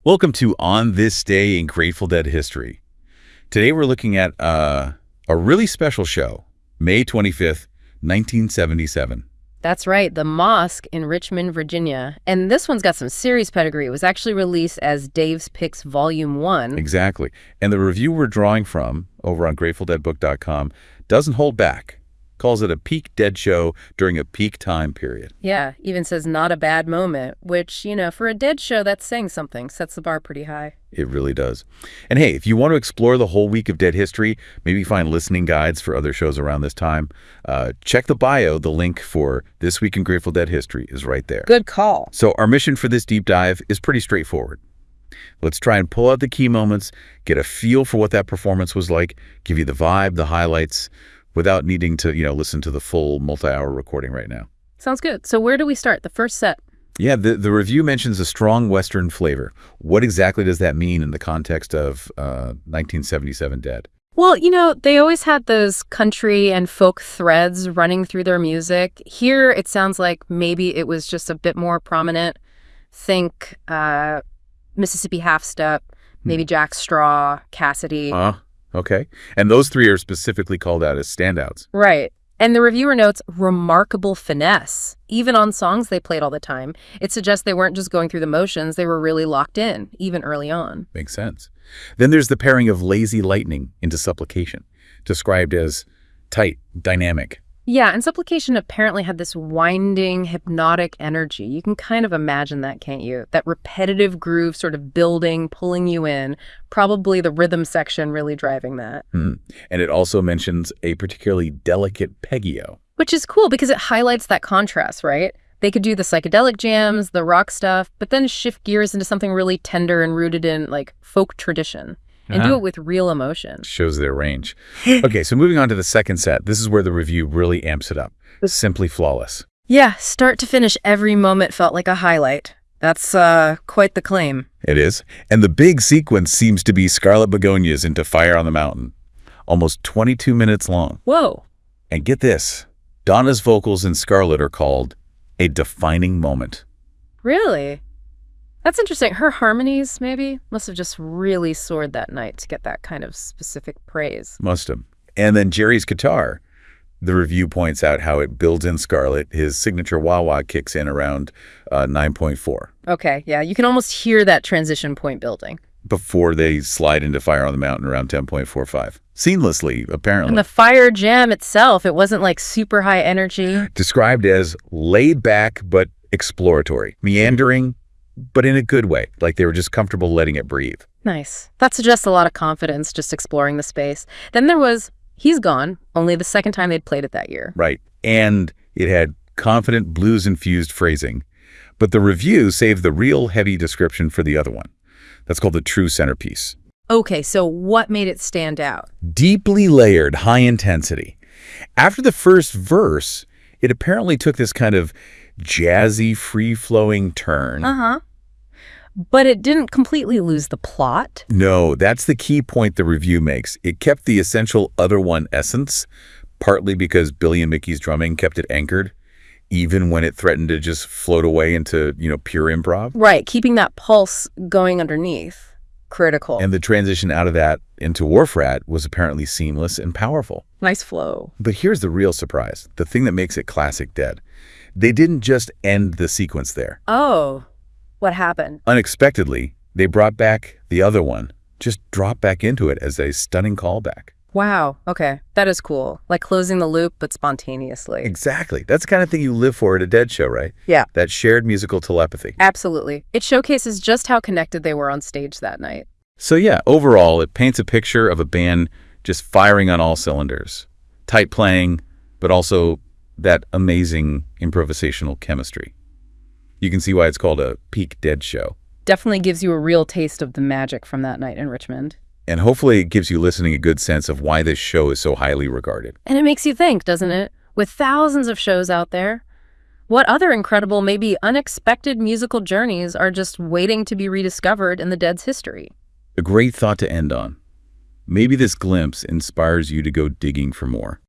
Welcome to On This Day in Grateful Dead History. Today we're looking at a really special show, May 25th, 1977. That's right, The Mosque in Richmond, Virginia. And this one's got some serious pedigree. It was actually released as Dave's Picks Volume 1. Exactly. And the review we're drawing from over on GratefulDeadBook.com doesn't hold back. Calls it a peak Dead show during a peak time period. Yeah, even says not a bad moment, which, for a Dead show, that's saying something. Sets the bar pretty high. It really does. And hey, if you want to explore the whole week of Dead history, maybe find listening guides for other shows around this time, check the bio. The link for This Week in Grateful Dead History is right there. Good call. So our mission for this deep dive is pretty straightforward. Let's try and pull out the key moments, get a feel for what that performance was like, give you the vibe, the highlights, without needing to, listen to the full multi-hour recording right now. Sounds good. So where do we start? The first set? Yeah, the review mentions a strong Western flavor. What exactly does that mean in the context of 1977 Dead? Well, they always had those country and folk threads running through their music. Here, it sounds like maybe it was just a bit more prominent. Think Mississippi Half Step, maybe Jack Straw, Cassidy. Okay. And those three are specifically called out as standouts. Right. And the reviewer notes remarkable finesse. Even on songs they played all the time, it suggests they weren't just going through the motions, they were really locked in, even early on. Makes sense. Then there's the pairing of Lazy Lightning into Supplication, described as tight, dynamic. Yeah, and Supplication apparently had this winding, hypnotic energy. You can kind of imagine that, can't you? That repetitive groove sort of building, pulling you in, probably the rhythm section really driving that. And it also mentions a particularly delicate Peggio. Which is cool because it highlights that contrast, right? They could do the psychedelic jams, the rock stuff, but then shift gears into something really tender and rooted in, folk tradition. And do it with real emotion. Shows their range. Okay, so moving on to the second set. This is where the review really amps it up. Simply flawless. Yeah, start to finish, every moment felt like a highlight. That's quite the claim. It is. And the big sequence seems to be Scarlet Begonias into Fire on the Mountain. Almost 22 minutes long. Whoa. And get this. Donna's vocals in Scarlet are called a defining moment. Really? That's interesting. Her harmonies, maybe, must have just really soared that night to get that kind of specific praise. Must have. And then Jerry's guitar. The review points out how it builds in Scarlet. His signature wah-wah kicks in around 9.4. Okay, yeah, you can almost hear that transition point building. Before they slide into Fire on the Mountain around 10.45. Seamlessly, apparently. And the Fire jam itself, it wasn't super high energy. Described as laid back but exploratory. Meandering, but in a good way, like they were just comfortable letting it breathe. Nice. That suggests a lot of confidence, just exploring the space. Then there was He's Gone, only the second time they'd played it that year. Right. And it had confident blues-infused phrasing. But the review saved the real heavy description for the other one. That's called the true centerpiece. Okay, so what made it stand out? Deeply layered, high intensity. After the first verse, it apparently took this kind of jazzy, free-flowing turn. But it didn't completely lose the plot? No, that's the key point the review makes. It kept the essential Other One essence, partly because Billy and Mickey's drumming kept it anchored, even when it threatened to just float away into, pure improv. Right, keeping that pulse going underneath. Critical. And the transition out of that into Wharf Rat was apparently seamless and powerful. Nice flow. But here's the real surprise, the thing that makes it classic Dead. They didn't just end the sequence there. Oh, what happened? Unexpectedly, they brought back the other one, just dropped back into it as a stunning callback. Wow, okay, that is cool. Like closing the loop, but spontaneously. Exactly. That's the kind of thing you live for at a Dead show, right? Yeah. That shared musical telepathy. Absolutely. It showcases just how connected they were on stage that night. So yeah, overall, it paints a picture of a band just firing on all cylinders. Tight playing, but also that amazing improvisational chemistry. You can see why it's called a peak Dead show. Definitely gives you a real taste of the magic from that night in Richmond. And hopefully it gives you listening a good sense of why this show is so highly regarded. And it makes you think, doesn't it? With thousands of shows out there, what other incredible, maybe unexpected musical journeys are just waiting to be rediscovered in the Dead's history? A great thought to end on. Maybe this glimpse inspires you to go digging for more.